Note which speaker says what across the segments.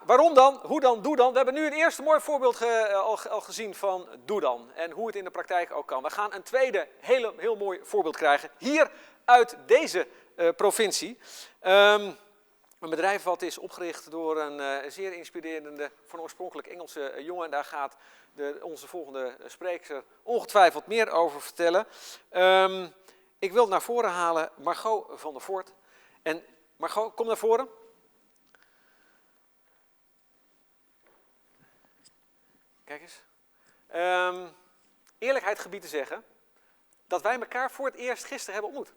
Speaker 1: waarom dan? Hoe dan? Doe dan? We hebben nu een eerste mooi voorbeeld al gezien van doe dan. En hoe het in de praktijk ook kan. We gaan een tweede heel mooi voorbeeld krijgen. Hier uit deze provincie. Een bedrijf wat is opgericht door een zeer inspirerende, van oorspronkelijk Engelse jongen. Daar gaat onze volgende spreker ongetwijfeld meer over vertellen. Ik wil naar voren halen Margot Vandevoort. En Margot, kom naar voren. Kijk eens. Eerlijkheid gebied te zeggen dat wij elkaar voor het eerst gisteren hebben ontmoet.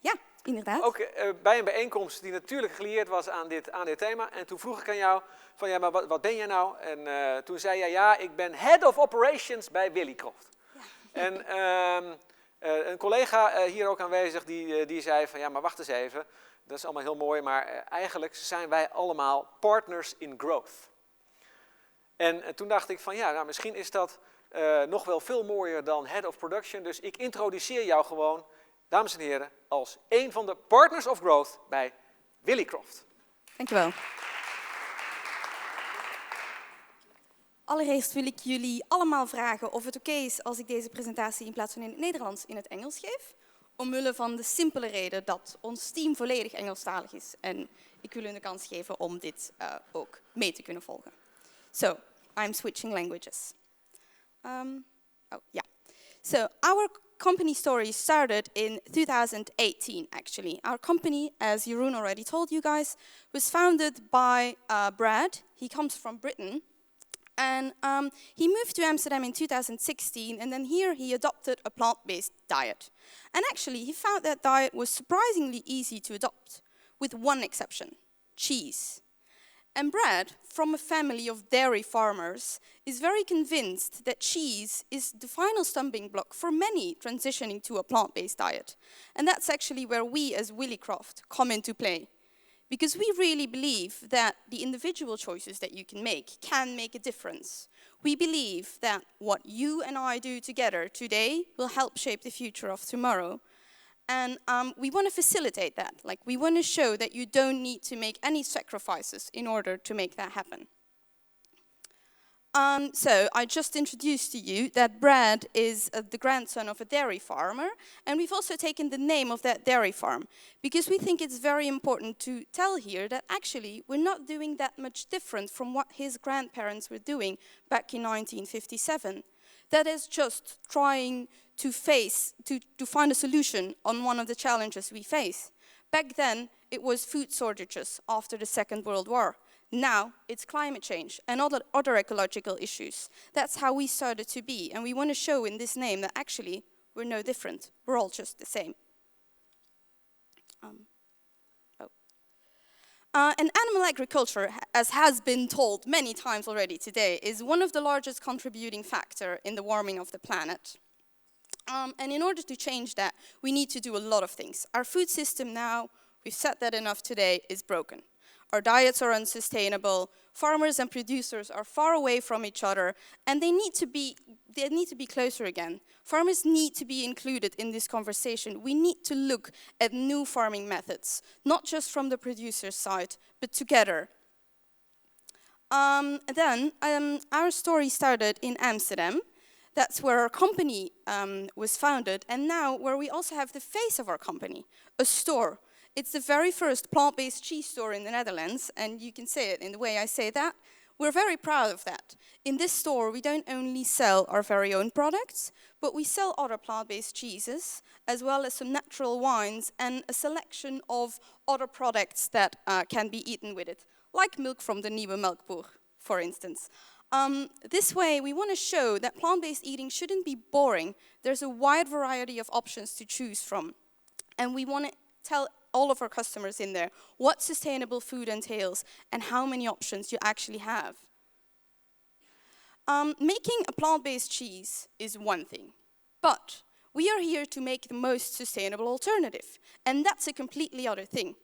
Speaker 2: Ja, inderdaad.
Speaker 1: Ook bij een bijeenkomst die natuurlijk gelieerd was aan dit thema. En toen vroeg ik aan jou, van ja, maar wat ben jij nou? En toen zei jij, ja, ik ben Head of Operations bij Willicroft. Ja. En een collega hier ook aanwezig, die zei van ja, maar wacht eens even. Dat is allemaal heel mooi, maar eigenlijk zijn wij allemaal partners in growth. En toen dacht ik van ja, nou, misschien is dat nog wel veel mooier dan Head of Production. Dus ik introduceer jou gewoon, dames en heren, als een van de Partners of Growth bij Willicroft.
Speaker 2: Dankjewel. Allereerst wil ik jullie allemaal vragen of het oké is als ik deze presentatie in plaats van in het Nederlands in het Engels geef. Omwille van de simpele reden dat ons team volledig Engelstalig is. En ik wil hun de kans geven om dit ook mee te kunnen volgen. So, I'm switching languages. So, our company story started in 2018, actually. Our company, as Jeroen already told you guys, was founded by Brad. He comes from Britain. And he moved to Amsterdam in 2016, and then here he adopted a plant-based diet. And actually, he found that diet was surprisingly easy to adopt, with one exception: cheese. And Brad, from a family of dairy farmers, is very convinced that cheese is the final stumbling block for many transitioning to a plant-based diet. And that's actually where we as Willicroft come into play. Because we really believe that the individual choices that you can make a difference. We believe that what you and I do together today will help shape the future of tomorrow. And we want to facilitate that. Like, we want to show that you don't need to make any sacrifices in order to make that happen. So I just introduced to you that Brad is the grandson of a dairy farmer, and we've also taken the name of that dairy farm because we think it's very important to tell here that actually we're not doing that much different from what his grandparents were doing back in 1957. That is just trying to find a solution on one of the challenges we face. Back then, it was food shortages after the Second World War. Now, it's climate change and other ecological issues. That's how we started to be, and we want to show in this name that actually we're no different. We're all just the same. And animal agriculture, as has been told many times already today, is one of the largest contributing factor in the warming of the planet. And in order to change that, we need to do a lot of things. Our food system now, we've said that enough today, is broken. Our diets are unsustainable, farmers and producers are far away from each other, and they need to be closer again. Farmers need to be included in this conversation. We need to look at new farming methods, not just from the producer's side, but together. Our story started in Amsterdam. That's where our company was founded, and now where we also have the face of our company, a store. It's the very first plant-based cheese store in the Netherlands, and you can say it in the way I say that. We're very proud of that. In this store, we don't only sell our very own products, but we sell other plant-based cheeses, as well as some natural wines and a selection of other products that can be eaten with it, like milk from the nieuwe melkboer, for instance. This way, we want to show that plant-based eating shouldn't be boring. There's a wide variety of options to choose from, and we want to tell all of our customers in there what sustainable food entails and how many options you actually have. Making a plant-based cheese is one thing, but we are here to make the most sustainable alternative, and that's a completely other thing.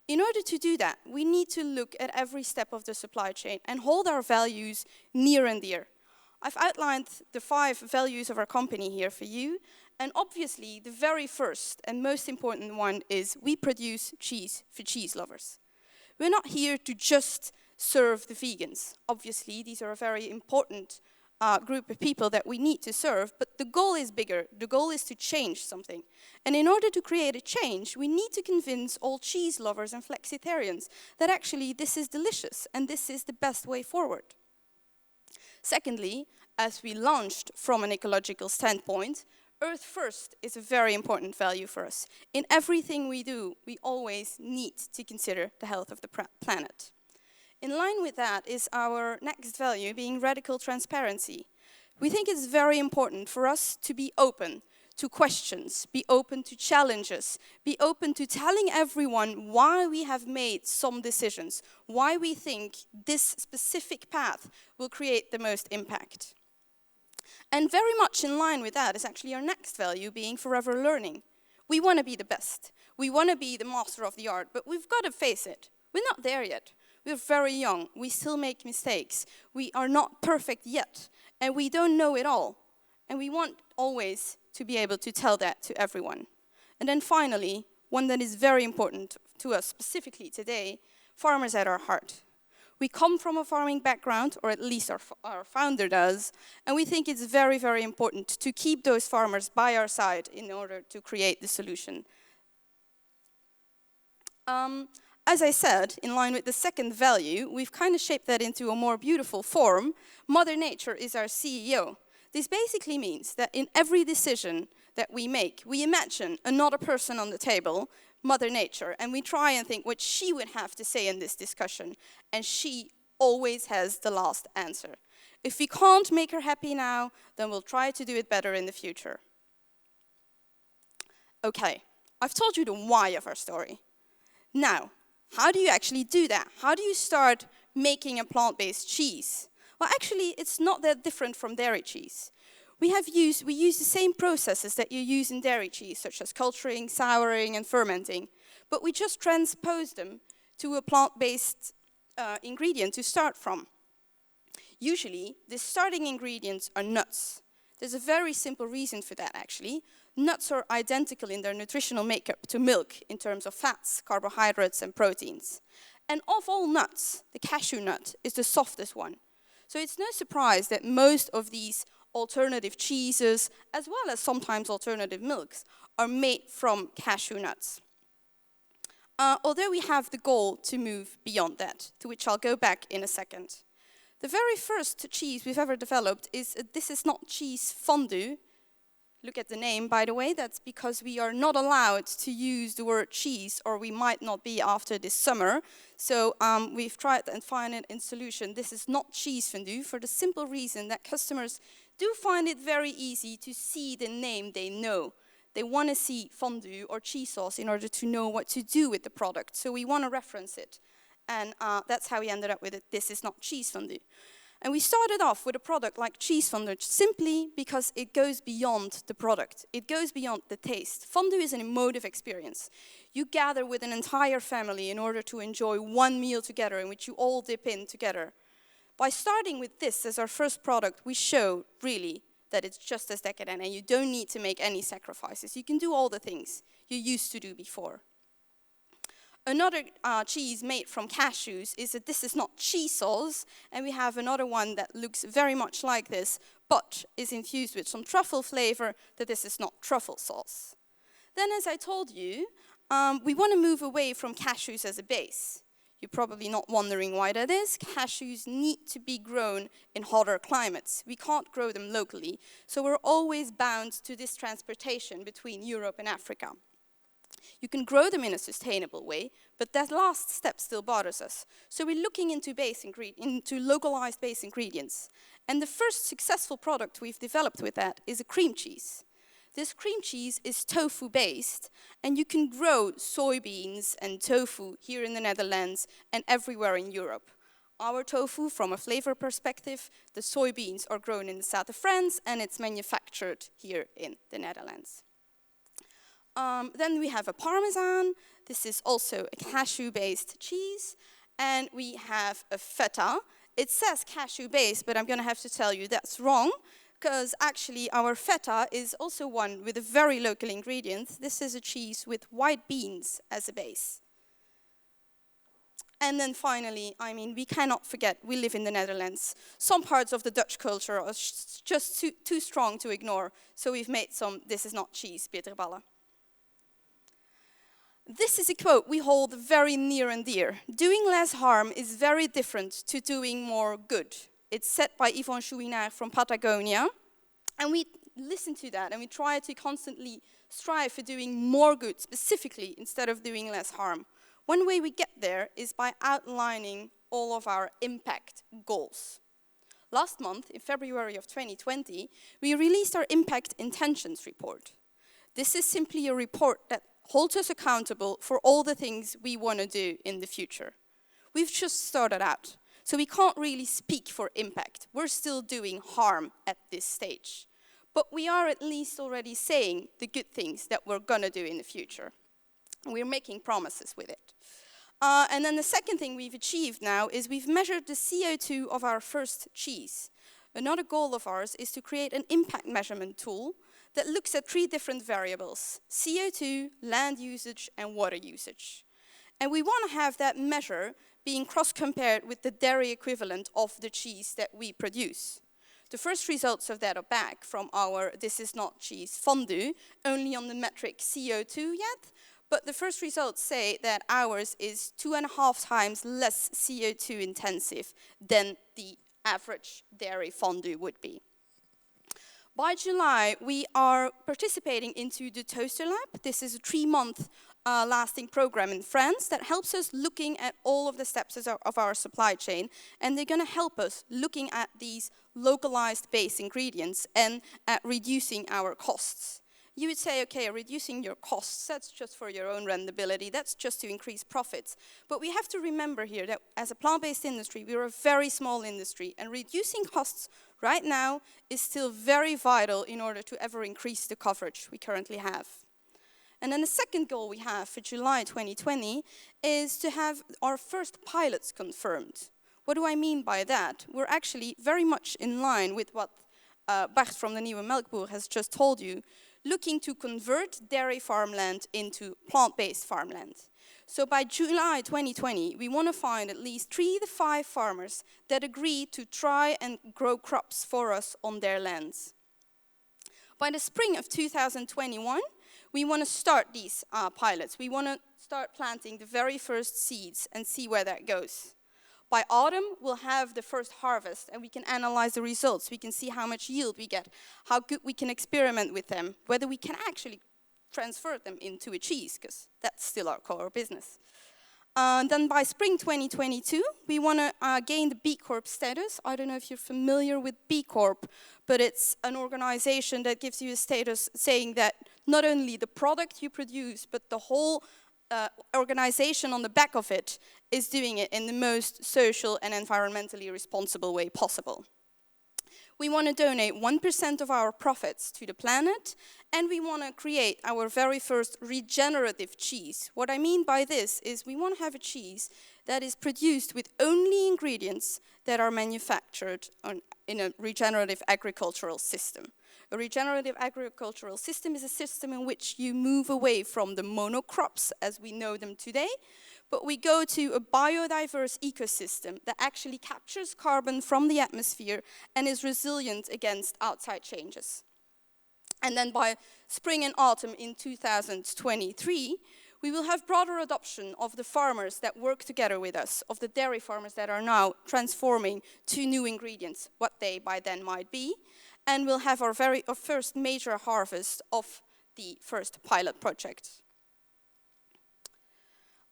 Speaker 2: In order to do that, we need to look at every step of the supply chain and hold our values near and dear. I've outlined the 5 values of our company here for you. And obviously, the very first and most important one is we produce cheese for cheese lovers. We're not here to just serve the vegans. Obviously, these are a very important group of people that we need to serve, but the goal is bigger. The goal is to change something. And in order to create a change, we need to convince all cheese lovers and flexitarians that actually this is delicious and this is the best way forward. Secondly, as we launched from an ecological standpoint, Earth first is a very important value for us. In everything we do, we always need to consider the health of the planet. In line with that is our next value, being radical transparency. We think it's very important for us to be open to questions, be open to challenges, be open to telling everyone why we have made some decisions, why we think this specific path will create the most impact. And very much in line with that is actually our next value, being forever learning. We want to be the best. We want to be the master of the art, but we've got to face it. We're not there yet. We're very young. We still make mistakes. We are not perfect yet, and we don't know it all. And we want always to be able to tell that to everyone. And then finally, one that is very important to us specifically today, farmers at our heart. We come from a farming background, or at least our founder does, and we think it's very, very important to keep those farmers by our side in order to create the solution. As I said, in line with the second value, we've kind of shaped that into a more beautiful form. Mother Nature is our CEO. This basically means that in every decision that we make, we imagine another person on the table, Mother Nature, and we try and think what she would have to say in this discussion, and she always has the last answer. If we can't make her happy now, then we'll try to do it better in the future. Okay, I've told you the why of our story. Now, how do you actually do that? How do you start making a plant-based cheese? Well, actually, it's not that different from dairy cheese. We use the same processes that you use in dairy cheese, such as culturing, souring, and fermenting, but we just transpose them to a plant-based ingredient to start from. Usually, the starting ingredients are nuts. There's a very simple reason for that, actually. Nuts are identical in their nutritional makeup to milk in terms of fats, carbohydrates, and proteins. And of all nuts, the cashew nut is the softest one. So it's no surprise that most of these alternative cheeses, as well as sometimes alternative milks, are made from cashew nuts. Although we have the goal to move beyond that, to which I'll go back in a second. The very first cheese we've ever developed is This Is Not Cheese fondue. Look at the name, by the way. That's because we are not allowed to use the word cheese, or we might not be after this summer. So we've tried and find it in solution. This is not cheese fondue, for the simple reason that customers do find it very easy to see the name they know. They want to see fondue or cheese sauce in order to know what to do with the product. So we want to reference it. And that's how we ended up with it. This is not cheese fondue. And we started off with a product like cheese fondue simply because it goes beyond the product. It goes beyond the taste. Fondue is an emotive experience. You gather with an entire family in order to enjoy one meal together in which you all dip in together. By starting with this as our first product, we show really that it's just as decadent and you don't need to make any sacrifices. You can do all the things you used to do before. Another cheese made from cashews is This Is Not Cheese sauce, and we have another one that looks very much like this, but is infused with some truffle flavor, that This Is Not truffle sauce. Then, as I told you, we want to move away from cashews as a base. You're probably not wondering why that is. Cashews need to be grown in hotter climates. We can't grow them locally, so we're always bound to this transportation between Europe and Africa. You can grow them in a sustainable way, but that last step still bothers us. So we're looking into localized base ingredients. And the first successful product we've developed with that is a cream cheese. This cream cheese is tofu-based, and you can grow soybeans and tofu here in the Netherlands and everywhere in Europe. Our tofu, from a flavor perspective, the soybeans are grown in the south of France, and it's manufactured here in the Netherlands. Then we have a Parmesan. This is also a cashew-based cheese. And we have a feta. It says cashew-based, but I'm going to have to tell you that's wrong, because actually our feta is also one with a very local ingredient. This is a cheese with white beans as a base. And then finally, I mean, we cannot forget, we live in the Netherlands. Some parts of the Dutch culture are just too strong to ignore. So we've made some, this is not cheese, bitterballen. This is a quote we hold very near and dear. Doing less harm is very different to doing more good. It's said by Yvon Chouinard from Patagonia. And we listen to that and we try to constantly strive for doing more good, specifically, instead of doing less harm. One way we get there is by outlining all of our impact goals. Last month, in February of 2020, we released our Impact Intentions report. This is simply a report that holds us accountable for all the things we want to do in the future. We've just started out, so we can't really speak for impact. We're still doing harm at this stage. But we are at least already saying the good things that we're going to do in the future. We're making promises with it. And then the second thing we've achieved now is we've measured the CO2 of our first cheese. Another goal of ours is to create an impact measurement tool that looks at 3 different variables: CO2, land usage, and water usage. And we want to have that measure being cross-compared with the dairy equivalent of the cheese that we produce. The first results of that are back from our This Is Not Cheese fondue, only on the metric CO2 yet, but the first results say that ours is 2.5 times less CO2 intensive than the average dairy fondue would be. By July, we are participating into the Toaster Lab. This is a 3-month lasting program in France that helps us looking at all of the steps of our supply chain, and they're going to help us looking at these localized base ingredients and at reducing our costs. You would say, okay, reducing your costs, that's just for your own rendability, that's just to increase profits. But we have to remember here that as a plant-based industry, we're a very small industry, and reducing costs right now is still very vital in order to ever increase the coverage we currently have. And then the second goal we have for July 2020 is to have our first pilots confirmed. What do I mean by that? We're actually very much in line with what Bart from the Nieuwe Melkboer has just told you, looking to convert dairy farmland into plant-based farmland. So by July 2020, we want to find at least 3 to 5 farmers that agree to try and grow crops for us on their lands. By the spring of 2021, we want to start these pilots. We want to start planting the very first seeds and see where that goes. By autumn, we'll have the first harvest and we can analyze the results. We can see how much yield we get, how good we can experiment with them, whether we can actually transfer them into a cheese, because that's still our core business. Then by spring 2022, we want to gain the B Corp status. I don't know if you're familiar with B Corp, but it's an organization that gives you a status saying that not only the product you produce, but the whole organization on the back of it is doing it in the most social and environmentally responsible way possible. We want to donate 1% of our profits to the planet, and we want to create our very first regenerative cheese. What I mean by this is we want to have a cheese that is produced with only ingredients that are manufactured in a regenerative agricultural system. A regenerative agricultural system is a system in which you move away from the monocrops as we know them today, but we go to a biodiverse ecosystem that actually captures carbon from the atmosphere and is resilient against outside changes. And then by spring and autumn in 2023, we will have broader adoption of the farmers that work together with us, of the dairy farmers that are now transforming to new ingredients, what they by then might be. And we'll have our first major harvest of the first pilot project.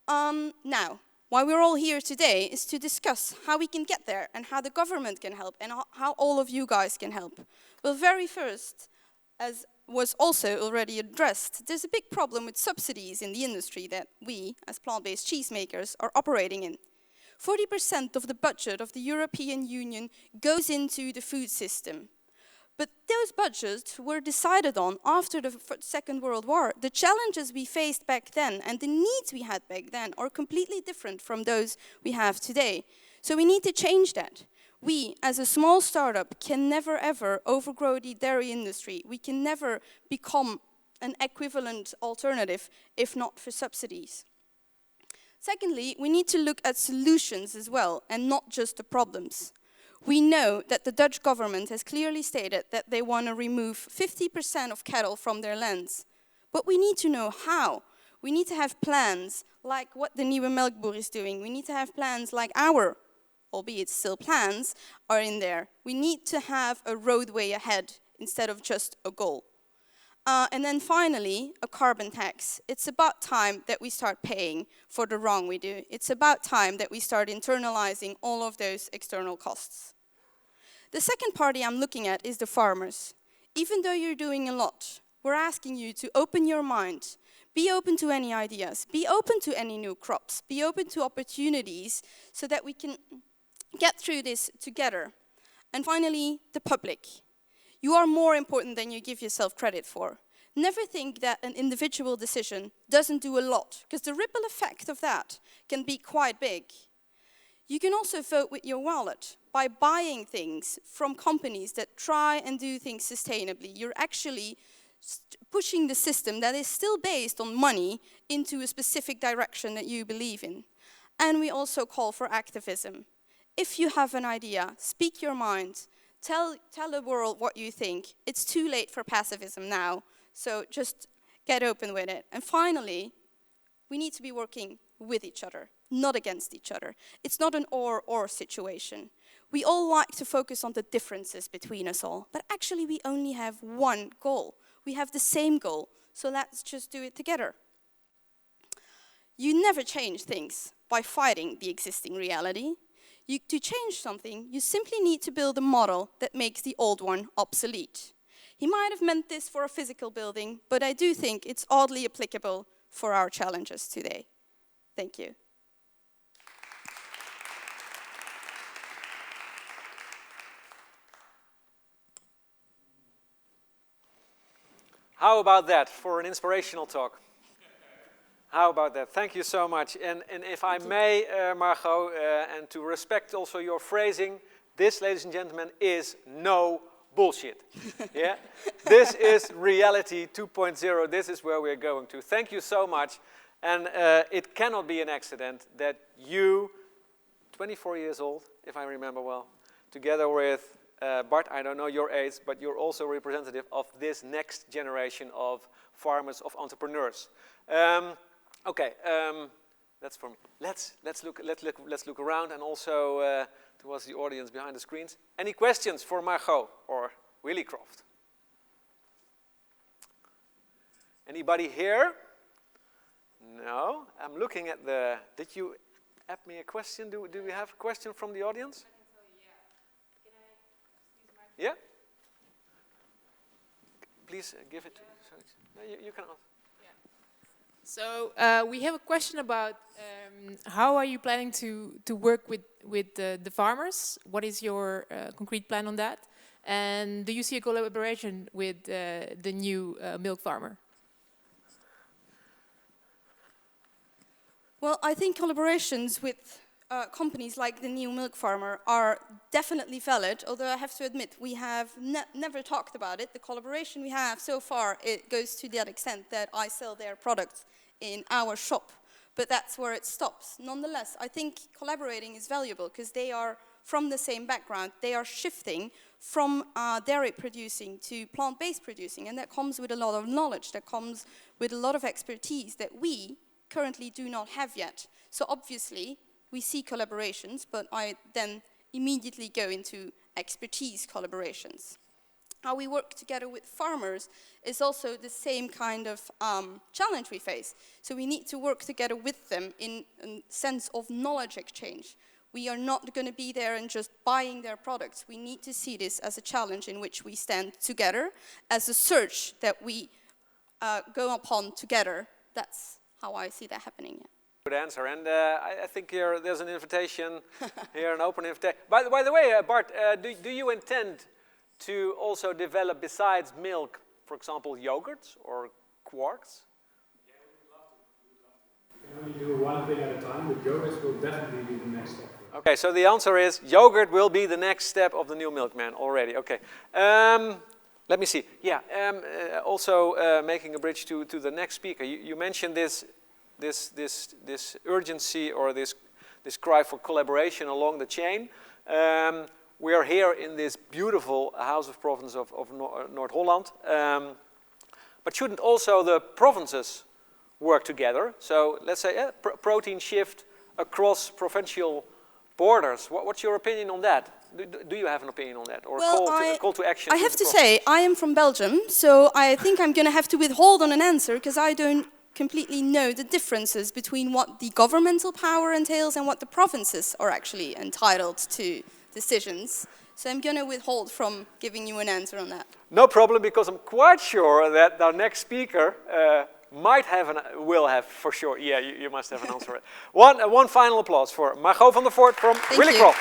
Speaker 2: Now, why we're all here today is to discuss how we can get there and how the government can help and how all of you guys can help. Well, very first, as was also already addressed, there's a big problem with subsidies in the industry that we, as plant-based cheesemakers, are operating in. 40% of the budget of the European Union goes into the food system. But those budgets were decided on after the Second World War. The challenges we faced back then and the needs we had back then are completely different from those we have today. So we need to change that. We, as a small startup, can never ever overgrow the dairy industry. We can never become an equivalent alternative if not for subsidies. Secondly, we need to look at solutions as well, and not just the problems. We know that the Dutch government has clearly stated that they want to remove 50% of cattle from their lands. But we need to know how. We need to have plans like what the Nieuwe Melkboer is doing. We need to have plans like our, albeit still plans, are in there. We need to have a roadway ahead instead of just a goal. And then finally, a carbon tax. It's about time that we start paying for the wrong we do. It's about time that we start internalizing all of those external costs. The second party I'm looking at is the farmers. Even though you're doing a lot, we're asking you to open your mind. Be open to any ideas. Be open to any new crops. Be open to opportunities so that we can get through this together. And finally, the public. You are more important than you give yourself credit for. Never think that an individual decision doesn't do a lot, because the ripple effect of that can be quite big. You can also vote with your wallet by buying things from companies that try and do things sustainably. You're actually pushing the system that is still based on money into a specific direction that you believe in. And we also call for activism. If you have an idea, speak your mind. Tell the world what you think. It's too late for pacifism now, so just get open with it. And finally, we need to be working with each other, not against each other. It's not an or situation. We all like to focus on the differences between us all, but actually we only have one goal. We have the same goal, so let's just do it together. You never change things by fighting the existing reality. To change something, you simply need to build a model that makes the old one obsolete. He might have meant this for a physical building, but I do think it's oddly applicable for our challenges today. Thank you.
Speaker 1: How about that for an inspirational talk? How about that? Thank you so much. And if I may, Margot, and to respect also your phrasing, this, ladies and gentlemen, is no bullshit. Yeah? This is reality 2.0. This is where we're going to. Thank you so much. And it cannot be an accident that you, 24 years old, if I remember well, together with Bart, I don't know your age, but you're also representative of this next generation of farmers, of entrepreneurs. Okay, that's for me. Let's look around and also towards the audience behind the screens. Any questions for Margot or Willicroft? Anybody here? No. I'm looking at the. Did you ask me a question? Do we have a question from the audience?
Speaker 3: I can tell you, yeah. Can I use my?
Speaker 1: Yeah. Please give it to. No, you can.
Speaker 3: So we have a question about how are you planning to work with the farmers? What is your concrete plan on that? And do you see a collaboration with the new milk farmer?
Speaker 2: Well, I think collaborations with companies like the new milk farmer are definitely valid, although I have to admit we have never talked about it. The collaboration we have so far, it goes to that extent that I sell their products in our shop, but that's where it stops. Nonetheless, I think collaborating is valuable because they are from the same background. They are shifting from dairy producing to plant-based producing, and that comes with a lot of knowledge, that comes with a lot of expertise that we currently do not have yet. So obviously, we see collaborations, but I then immediately go into expertise collaborations. How we work together with farmers is also the same kind of challenge we face. So we need to work together with them in a sense of knowledge exchange. We are not going to be there and just buying their products. We need to see this as a challenge in which we stand together, as a search that we go upon together. That's how I see that happening. Yeah.
Speaker 1: Good answer, and I think there's an invitation here, an open invitation. By the way, Bart, do you intend to also develop, besides milk, for example, yogurts or quarks?
Speaker 4: Yeah, we would love to. We can only do one thing at a time, but yogurts will definitely be the next step.
Speaker 1: Okay, so the answer is yogurt will be the next step of the new milkman already. Okay. Let me see. Yeah, also making a bridge to the next speaker. You mentioned this this urgency or this cry for collaboration along the chain. We are here in this beautiful House of Province of Noord-Holland. But shouldn't also the provinces work together? So let's say protein shift across provincial borders. What's your opinion on that? Do you have an opinion on that? Or
Speaker 2: Well,
Speaker 1: a call to action?
Speaker 2: I have to say, I am from Belgium, so I think I'm going to have to withhold on an answer because I don't completely know the differences between what the governmental power entails and what the provinces are actually entitled to decisions. So I'm going to withhold from giving you an answer on that.
Speaker 1: No problem, because I'm quite sure that our next speaker will have for sure. Yeah, you must have an answer. One final applause for Margot Vandevoort from Willicroft.